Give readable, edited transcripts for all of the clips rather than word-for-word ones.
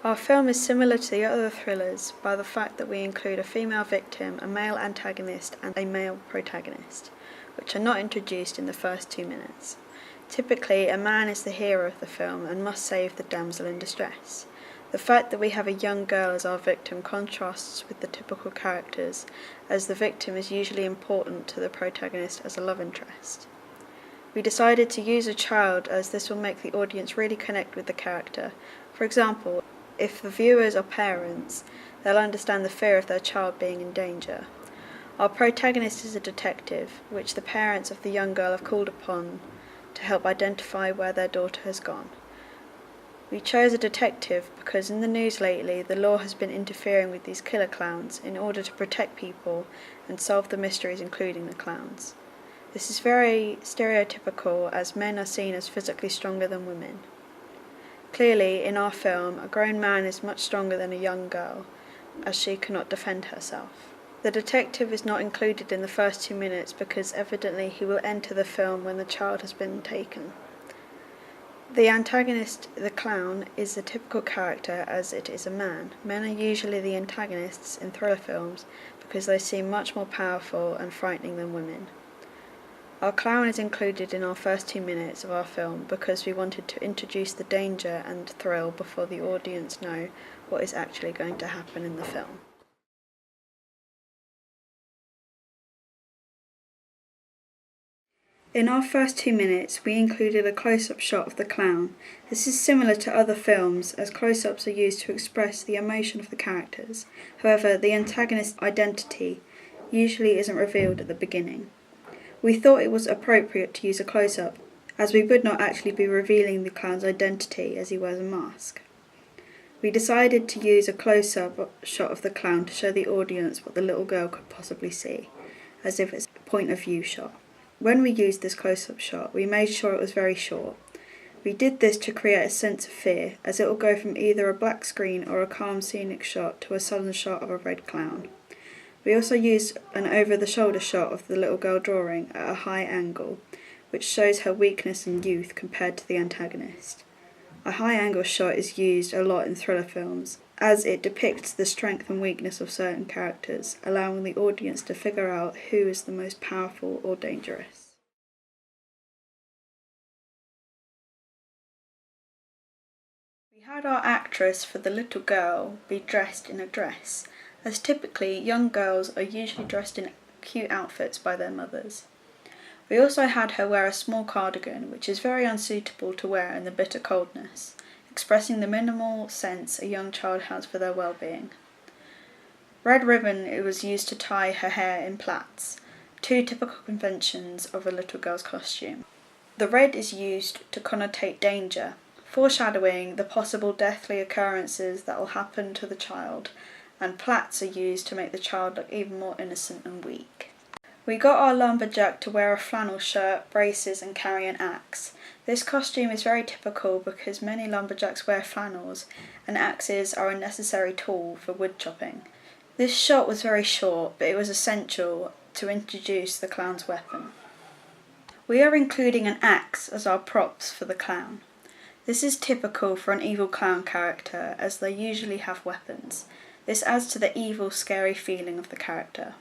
Our film is similar to the other thrillers by the fact that we include a female victim, a male antagonist, and a male protagonist, which are not introduced in the first 2 minutes. Typically, a man is the hero of the film and must save the damsel in distress. The fact that we have a young girl as our victim contrasts with the typical characters, as the victim is usually important to the protagonist as a love interest. We decided to use a child as this will make the audience really connect with the character. For example, if the viewers are parents, they'll understand the fear of their child being in danger. Our protagonist is a detective, which the parents of the young girl have called upon to help identify where their daughter has gone. We chose a detective because in the news lately the law has been interfering with these killer clowns in order to protect people and solve the mysteries, including the clowns. This is very stereotypical as men are seen as physically stronger than women. Clearly, in our film, a grown man is much stronger than a young girl, as she cannot defend herself. The detective is not included in the first 2 minutes because evidently he will enter the film when the child has been taken. The antagonist, the clown, is a typical character as it is a man. Men are usually the antagonists in thriller films because they seem much more powerful and frightening than women. Our clown is included in our first 2 minutes of our film because we wanted to introduce the danger and thrill before the audience know what is actually going to happen in the film. In our first 2 minutes, we included a close-up shot of the clown. This is similar to other films, as close-ups are used to express the emotion of the characters. However, the antagonist's identity usually isn't revealed at the beginning. We thought it was appropriate to use a close-up, as we would not actually be revealing the clown's identity as he wears a mask. We decided to use a close-up shot of the clown to show the audience what the little girl could possibly see, as if it's a point-of-view shot. When we used this close-up shot, we made sure it was very short. We did this to create a sense of fear, as it will go from either a black screen or a calm scenic shot to a sudden shot of a red clown. We also used an over-the-shoulder shot of the little girl drawing at a high angle, which shows her weakness and youth compared to the antagonist. A high-angle shot is used a lot in thriller films, as it depicts the strength and weakness of certain characters, allowing the audience to figure out who is the most powerful or dangerous. We had our actress for the little girl be dressed in a dress, as typically young girls are usually dressed in cute outfits by their mothers. We also had her wear a small cardigan, which is very unsuitable to wear in the bitter coldness, expressing the minimal sense a young child has for their well-being. Red ribbon was used to tie her hair in plaits, 2 typical conventions of a little girl's costume. The red is used to connotate danger, foreshadowing the possible deathly occurrences that will happen to the child, and plaits are used to make the child look even more innocent and weak. We got our lumberjack to wear a flannel shirt, braces, and carry an axe. This costume is very typical because many lumberjacks wear flannels, and axes are a necessary tool for wood chopping. This shot was very short, but it was essential to introduce the clown's weapon. We are including an axe as our props for the clown. This is typical for an evil clown character, as they usually have weapons. This adds to the evil, scary feeling of the character.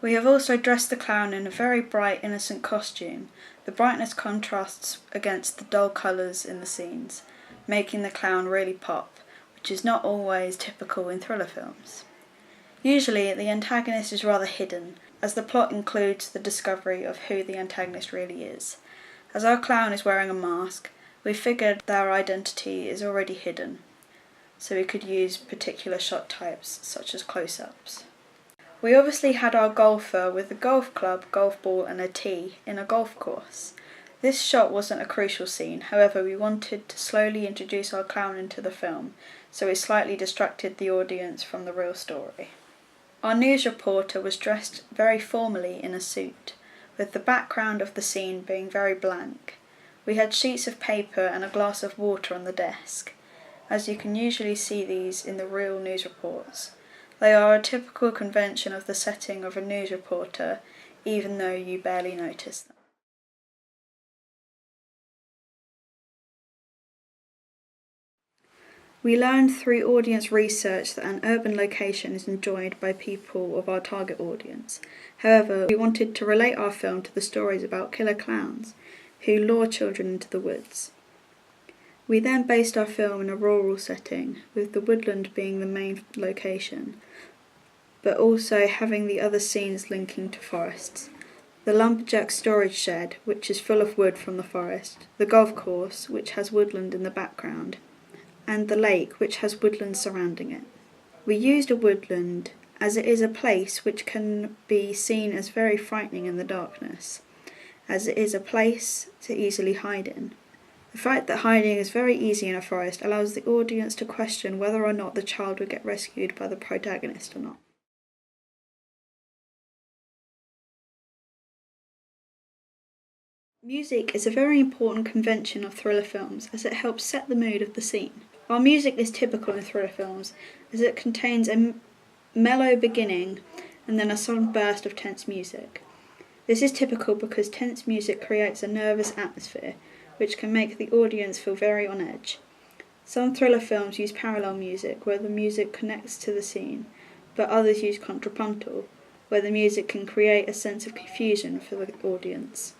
We have also dressed the clown in a very bright, innocent costume. The brightness contrasts against the dull colours in the scenes, making the clown really pop, which is not always typical in thriller films. Usually, the antagonist is rather hidden, as the plot includes the discovery of who the antagonist really is. As our clown is wearing a mask, we figured their identity is already hidden, so we could use particular shot types such as close-ups. We obviously had our golfer with a golf club, golf ball and a tee in a golf course. This shot wasn't a crucial scene, however we wanted to slowly introduce our clown into the film, so we slightly distracted the audience from the real story. Our news reporter was dressed very formally in a suit, with the background of the scene being very blank. We had sheets of paper and a glass of water on the desk, as you can usually see these in the real news reports. They are a typical convention of the setting of a news reporter, even though you barely notice them. We learned through audience research that an urban location is enjoyed by people of our target audience. However, we wanted to relate our film to the stories about killer clowns who lure children into the woods. We then based our film in a rural setting, with the woodland being the main location, but also having the other scenes linking to forests. The lumberjack storage shed, which is full of wood from the forest, the golf course, which has woodland in the background, and the lake, which has woodland surrounding it. We used a woodland as it is a place which can be seen as very frightening in the darkness, as it is a place to easily hide in. The fact that hiding is very easy in a forest allows the audience to question whether or not the child would get rescued by the protagonist or not. Music is a very important convention of thriller films as it helps set the mood of the scene. Our music is typical in thriller films as it contains a mellow beginning and then a sudden burst of tense music. This is typical because tense music creates a nervous atmosphere which can make the audience feel very on edge. Some thriller films use parallel music where the music connects to the scene, but others use contrapuntal where the music can create a sense of confusion for the audience.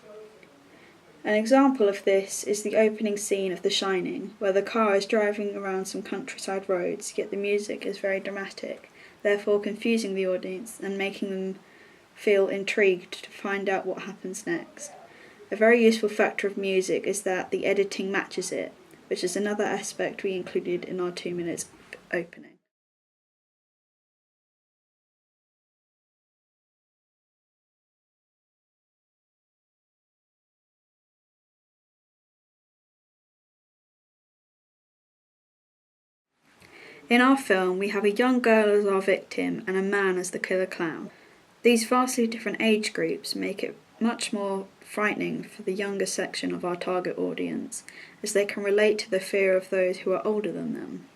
An example of this is the opening scene of The Shining, where the car is driving around some countryside roads, yet the music is very dramatic, therefore confusing the audience and making them feel intrigued to find out what happens next. A very useful factor of music is that the editing matches it, which is another aspect we included in our 2 minutes opening. In our film, we have a young girl as our victim and a man as the killer clown. These vastly different age groups make it much more frightening for the younger section of our target audience, as they can relate to the fear of those who are older than them.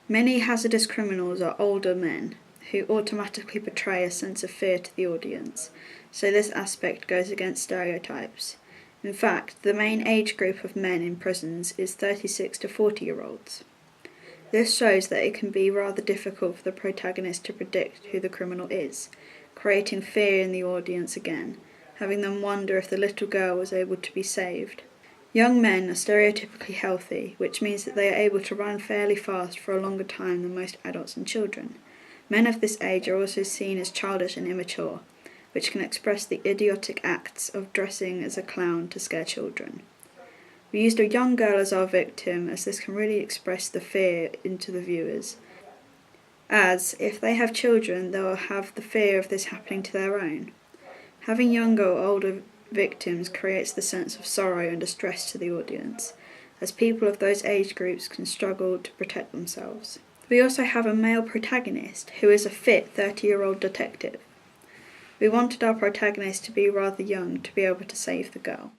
Many hazardous criminals are older men, who automatically portray a sense of fear to the audience, so this aspect goes against stereotypes. In fact, the main age group of men in prisons is 36 to 40-year-olds. This shows that it can be rather difficult for the protagonist to predict who the criminal is, creating fear in the audience again, having them wonder if the little girl was able to be saved. Young men are stereotypically healthy, which means that they are able to run fairly fast for a longer time than most adults and children. Men of this age are also seen as childish and immature, which can express the idiotic acts of dressing as a clown to scare children. We used a young girl as our victim as this can really express the fear into the viewers, as if they have children they will have the fear of this happening to their own. Having younger or older victims creates the sense of sorrow and distress to the audience, as people of those age groups can struggle to protect themselves. We also have a male protagonist who is a fit 30-year-old detective. We wanted our protagonist to be rather young to be able to save the girl.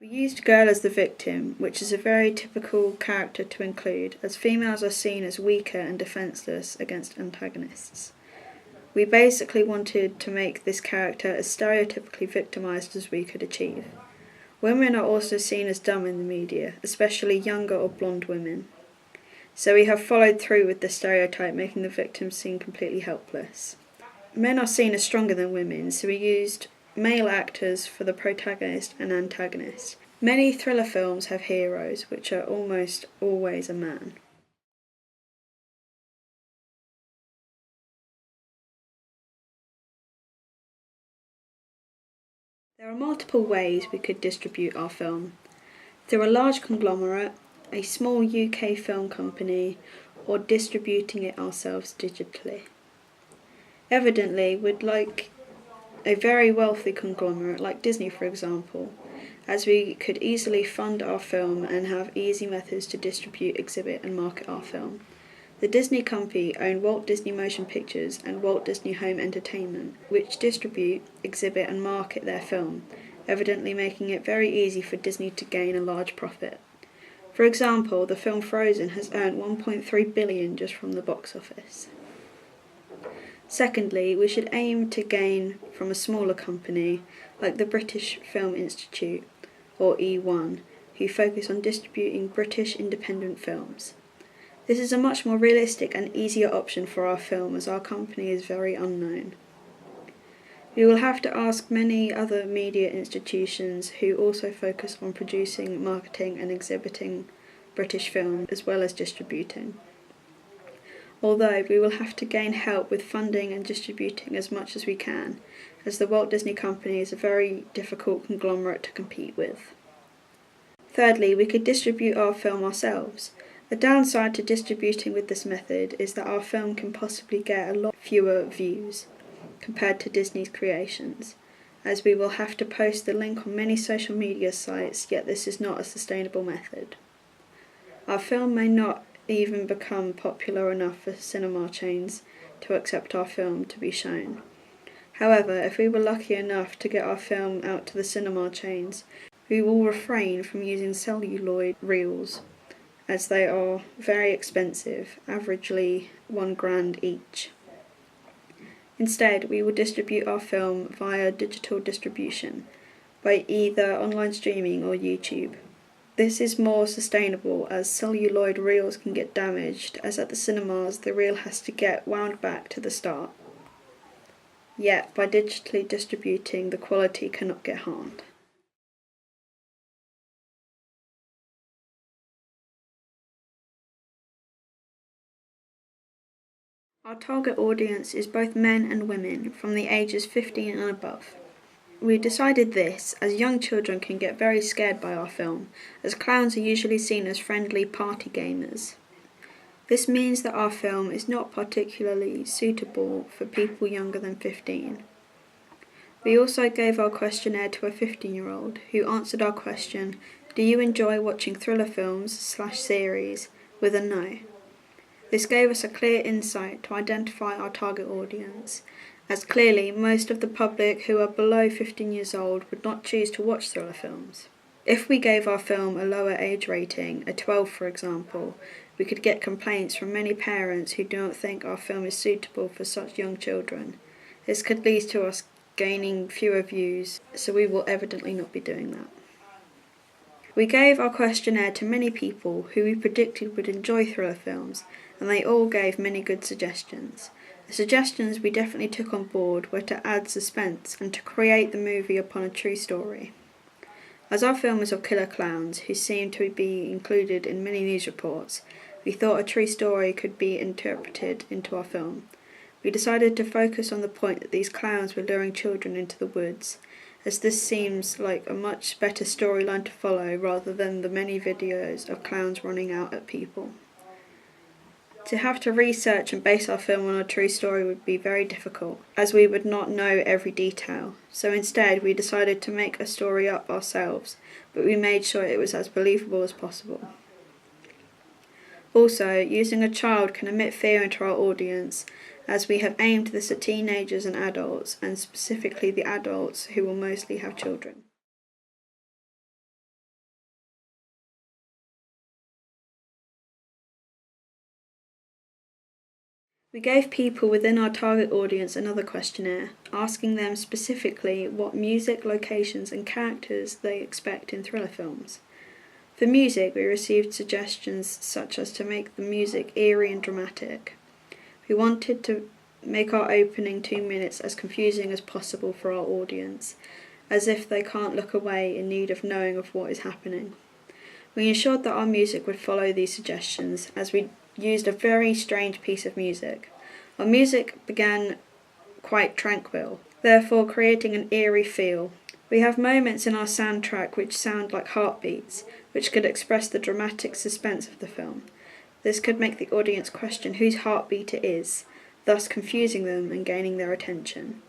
We used girl as the victim, which is a very typical character to include, as females are seen as weaker and defenceless against antagonists. We basically wanted to make this character as stereotypically victimized as we could achieve. Women are also seen as dumb in the media, especially younger or blonde women. So we have followed through with the stereotype, making the victims seem completely helpless. Men are seen as stronger than women, so we used male actors for the protagonist and antagonist. Many thriller films have heroes, which are almost always a man. There are multiple ways we could distribute our film. Through a large conglomerate, a small UK film company, or distributing it ourselves digitally. Evidently, we'd like a very wealthy conglomerate like Disney, for example, as we could easily fund our film and have easy methods to distribute, exhibit and market our film. The Disney company own Walt Disney Motion Pictures and Walt Disney Home Entertainment, which distribute, exhibit and market their film, evidently making it very easy for Disney to gain a large profit. For example, the film Frozen has earned $1.3 billion just from the box office. Secondly, we should aim to gain from a smaller company, like the British Film Institute, or E1, who focus on distributing British independent films. This is a much more realistic and easier option for our film, as our company is very unknown. We will have to ask many other media institutions who also focus on producing, marketing and exhibiting British film as well as distributing. Although we will have to gain help with funding and distributing as much as we can, as the Walt Disney Company is a very difficult conglomerate to compete with. Thirdly, we could distribute our film ourselves. The downside to distributing with this method is that our film can possibly get a lot fewer views compared to Disney's creations, as we will have to post the link on many social media sites, yet this is not a sustainable method. Our film may not even become popular enough for cinema chains to accept our film to be shown. However, if we were lucky enough to get our film out to the cinema chains, we will refrain from using celluloid reels, as they are very expensive, averagely £1,000 each. Instead, we will distribute our film via digital distribution, by either online streaming or YouTube. This is more sustainable, as celluloid reels can get damaged, as at the cinemas the reel has to get wound back to the start. Yet, by digitally distributing, the quality cannot get harmed. Our target audience is both men and women from the ages 15 and above. We decided this as young children can get very scared by our film, as clowns are usually seen as friendly party gamers. This means that our film is not particularly suitable for people younger than 15. We also gave our questionnaire to a 15-year-old who answered our question, "Do you enjoy watching thriller films/series?" with a no. This gave us a clear insight to identify our target audience, as clearly most of the public who are below 15 years old would not choose to watch thriller films. If we gave our film a lower age rating, a 12 for example, we could get complaints from many parents who do not think our film is suitable for such young children. This could lead to us gaining fewer views, so we will evidently not be doing that. We gave our questionnaire to many people who we predicted would enjoy thriller films, and they all gave many good suggestions. The suggestions we definitely took on board were to add suspense and to create the movie upon a true story. As our film is of killer clowns who seem to be included in many news reports, we thought a true story could be interpreted into our film. We decided to focus on the point that these clowns were luring children into the woods, as this seems like a much better storyline to follow rather than the many videos of clowns running out at people. To have to research and base our film on a true story would be very difficult, as we would not know every detail, so instead we decided to make a story up ourselves, but we made sure it was as believable as possible. Also, using a child can emit fear into our audience, as we have aimed this at teenagers and adults, and specifically the adults who will mostly have children. We gave people within our target audience another questionnaire, asking them specifically what music, locations and characters they expect in thriller films. For music, we received suggestions such as to make the music eerie and dramatic. We wanted to make our opening 2 minutes as confusing as possible for our audience, as if they can't look away in need of knowing of what is happening. We ensured that our music would follow these suggestions, as we used a very strange piece of music. Our music began quite tranquil, therefore creating an eerie feel. We have moments in our soundtrack which sound like heartbeats, which could express the dramatic suspense of the film. This could make the audience question whose heartbeat it is, thus confusing them and gaining their attention.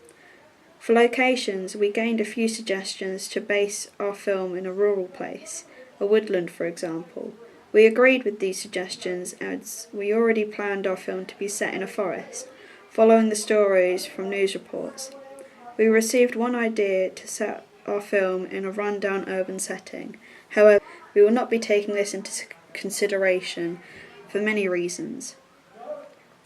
For locations, we gained a few suggestions to base our film in a rural place, a woodland for example. We agreed with these suggestions as we already planned our film to be set in a forest, following the stories from news reports. We received one idea to set our film in a rundown urban setting. However, we will not be taking this into consideration for many reasons.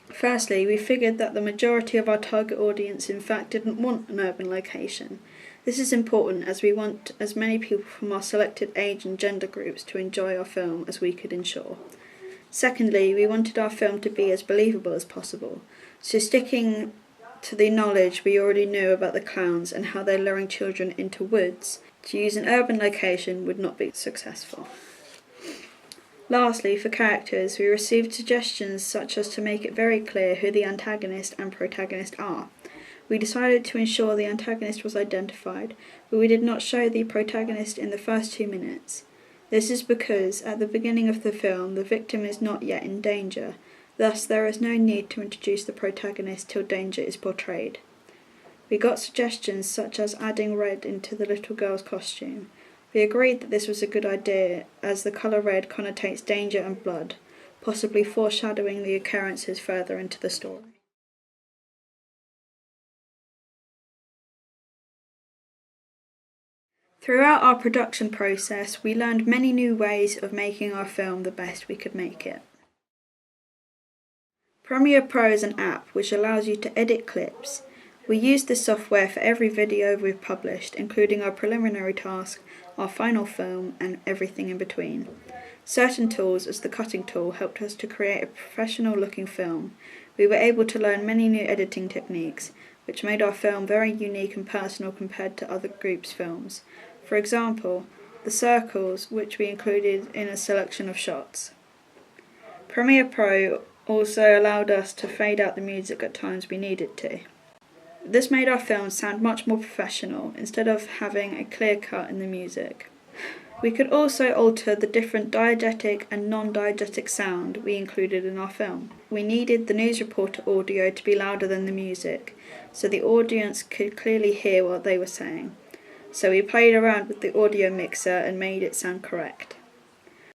Firstly, we figured that the majority of our target audience in fact didn't want an urban location, This is important as we want as many people from our selected age and gender groups to enjoy our film as we could ensure. Secondly, we wanted our film to be as believable as possible, so sticking to the knowledge we already knew about the clowns and how they're luring children into woods to use an urban location would not be successful. Lastly, for characters, we received suggestions such as to make it very clear who the antagonist and protagonist are. We decided to ensure the antagonist was identified, but we did not show the protagonist in the first 2 minutes. This is because, at the beginning of the film, the victim is not yet in danger, thus there is no need to introduce the protagonist till danger is portrayed. We got suggestions such as adding red into the little girl's costume. We agreed that this was a good idea, as the colour red connotates danger and blood, possibly foreshadowing the occurrences further into the story. Throughout our production process, we learned many new ways of making our film the best we could make it. Premiere Pro is an app which allows you to edit clips. We use this software for every video we've published, including our preliminary task, our final film, and everything in between. Certain tools, as the cutting tool, helped us to create a professional-looking film. We were able to learn many new editing techniques, which made our film very unique and personal compared to other groups' films. For example, the circles, which we included in a selection of shots. Premiere Pro also allowed us to fade out the music at times we needed to. This made our film sound much more professional, instead of having a clear cut in the music. We could also alter the different diegetic and non-diegetic sound we included in our film. We needed the news reporter audio to be louder than the music, so the audience could clearly hear what they were saying. So we played around with the audio mixer and made it sound correct.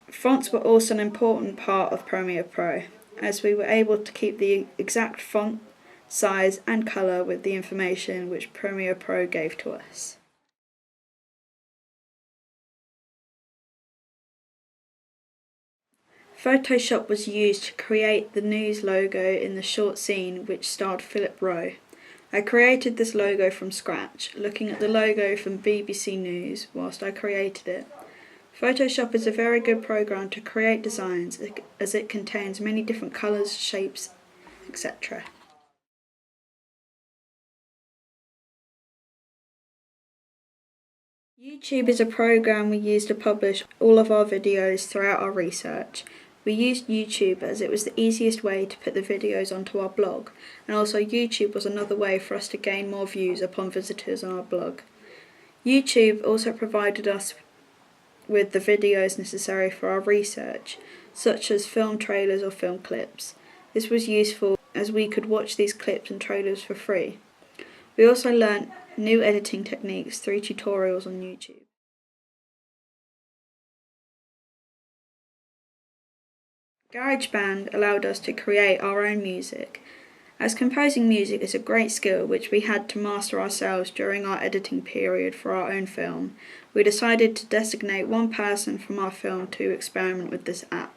Fonts were also an important part of Premiere Pro, as we were able to keep the exact font, size and colour with the information which Premiere Pro gave to us. Photoshop was used to create the news logo in the short scene which starred Philip Rowe. I created this logo from scratch, looking at the logo from BBC News whilst I created it. Photoshop is a very good program to create designs as it contains many different colours, shapes, etc. YouTube is a program we use to publish all of our videos throughout our research. We used YouTube as it was the easiest way to put the videos onto our blog, and also YouTube was another way for us to gain more views upon visitors on our blog. YouTube also provided us with the videos necessary for our research, such as film trailers or film clips. This was useful as we could watch these clips and trailers for free. We also learnt new editing techniques through tutorials on YouTube. GarageBand allowed us to create our own music. As composing music is a great skill which we had to master ourselves during our editing period for our own film, we decided to designate one person from our film to experiment with this app.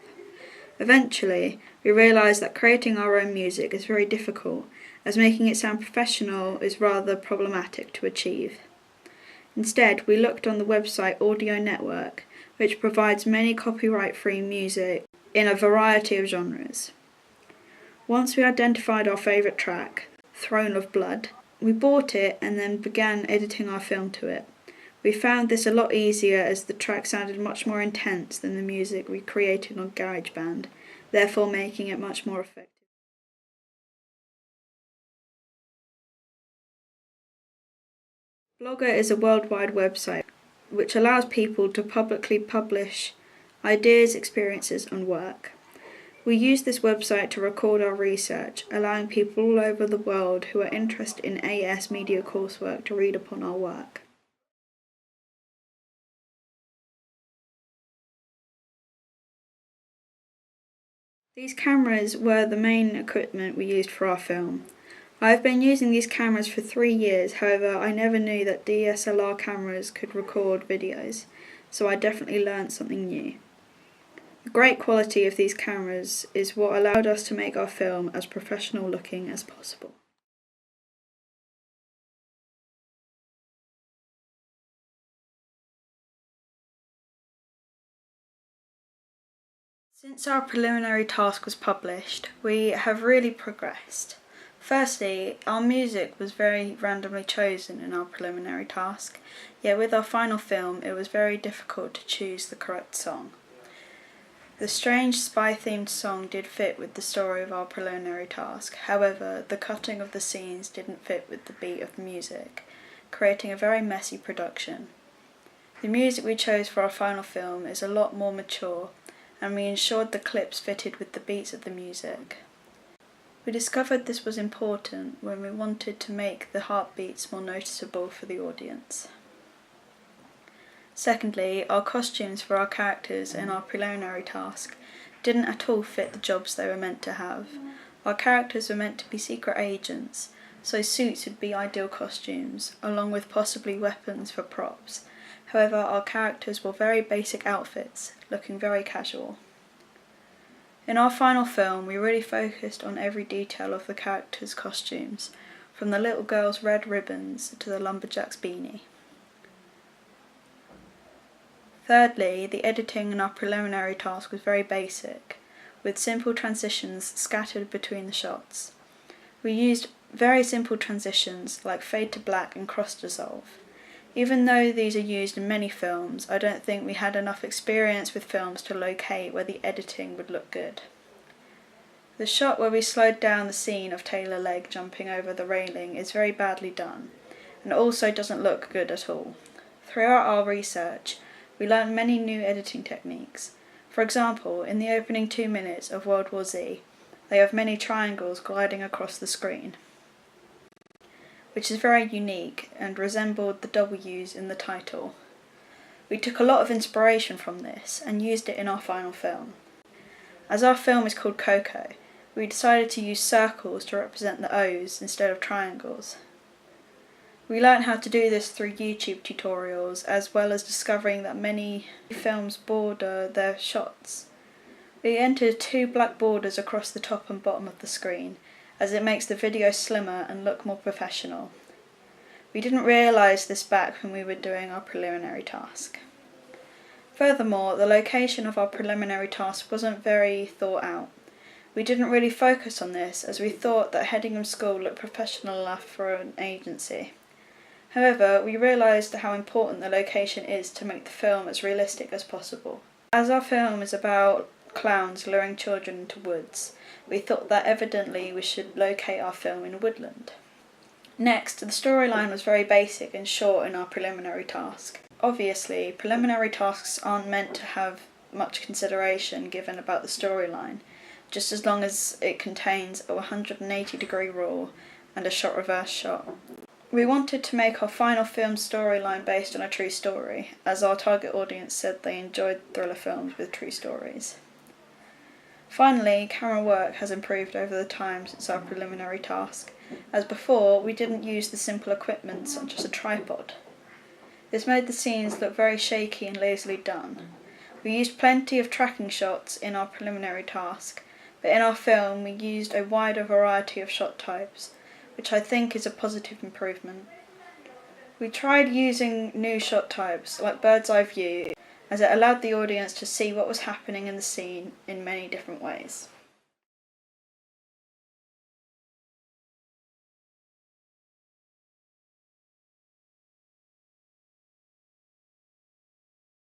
Eventually, we realised that creating our own music is very difficult, as making it sound professional is rather problematic to achieve. Instead, we looked on the website Audio Network, which provides many copyright-free music in a variety of genres. Once we identified our favourite track, Throne of Blood, we bought it and then began editing our film to it. We found this a lot easier as the track sounded much more intense than the music we created on GarageBand, therefore making it much more effective. Blogger is a worldwide website which allows people to publicly publish ideas, experiences and work. We use this website to record our research, allowing people all over the world who are interested in AS media coursework to read upon our work. These cameras were the main equipment we used for our film. I have been using these cameras for 3 years, however I never knew that DSLR cameras could record videos, so I definitely learned something new. The great quality of these cameras is what allowed us to make our film as professional looking as possible. Since our preliminary task was published, we have really progressed. Firstly, our music was very randomly chosen in our preliminary task, yet with our final film it was very difficult to choose the correct song. The strange spy-themed song did fit with the story of our preliminary task, however, the cutting of the scenes didn't fit with the beat of the music, creating a very messy production. The music we chose for our final film is a lot more mature, and we ensured the clips fitted with the beats of the music. We discovered this was important when we wanted to make the heartbeats more noticeable for the audience. Secondly, our costumes for our characters in our preliminary task didn't at all fit the jobs they were meant to have. Our characters were meant to be secret agents, so suits would be ideal costumes, along with possibly weapons for props. However, our characters wore very basic outfits, looking very casual. In our final film, we really focused on every detail of the characters' costumes, from the little girl's red ribbons to the lumberjack's beanie. Thirdly, the editing in our preliminary task was very basic, with simple transitions scattered between the shots. We used very simple transitions like fade to black and cross dissolve. Even though these are used in many films, I don't think we had enough experience with films to locate where the editing would look good. The shot where we slowed down the scene of Taylor Legg jumping over the railing is very badly done, and also doesn't look good at all. Throughout our research, we learned many new editing techniques. For example, in the opening 2 minutes of World War Z, they have many triangles gliding across the screen, which is very unique and resembled the W's in the title. We took a lot of inspiration from this and used it in our final film. As our film is called Coco, we decided to use circles to represent the O's instead of triangles. We learned how to do this through YouTube tutorials, as well as discovering that many films border their shots. We entered 2 black borders across the top and bottom of the screen, as it makes the video slimmer and look more professional. We didn't realise this back when we were doing our preliminary task. Furthermore, the location of our preliminary task wasn't very thought out. We didn't really focus on this, as we thought that Headingham School looked professional enough for an agency. However, we realised how important the location is to make the film as realistic as possible. As our film is about clowns luring children into woods, we thought that evidently we should locate our film in a woodland. Next, the storyline was very basic and short in our preliminary task. Obviously, preliminary tasks aren't meant to have much consideration given about the storyline, just as long as it contains a 180-degree rule and a shot reverse shot. We wanted to make our final film storyline based on a true story, as our target audience said they enjoyed thriller films with true stories. Finally, camera work has improved over the time since our preliminary task, as before we didn't use the simple equipment such as a tripod. This made the scenes look very shaky and lazily done. We used plenty of tracking shots in our preliminary task, but in our film we used a wider variety of shot types, which I think is a positive improvement. We tried using new shot types like bird's eye view, as it allowed the audience to see what was happening in the scene in many different ways.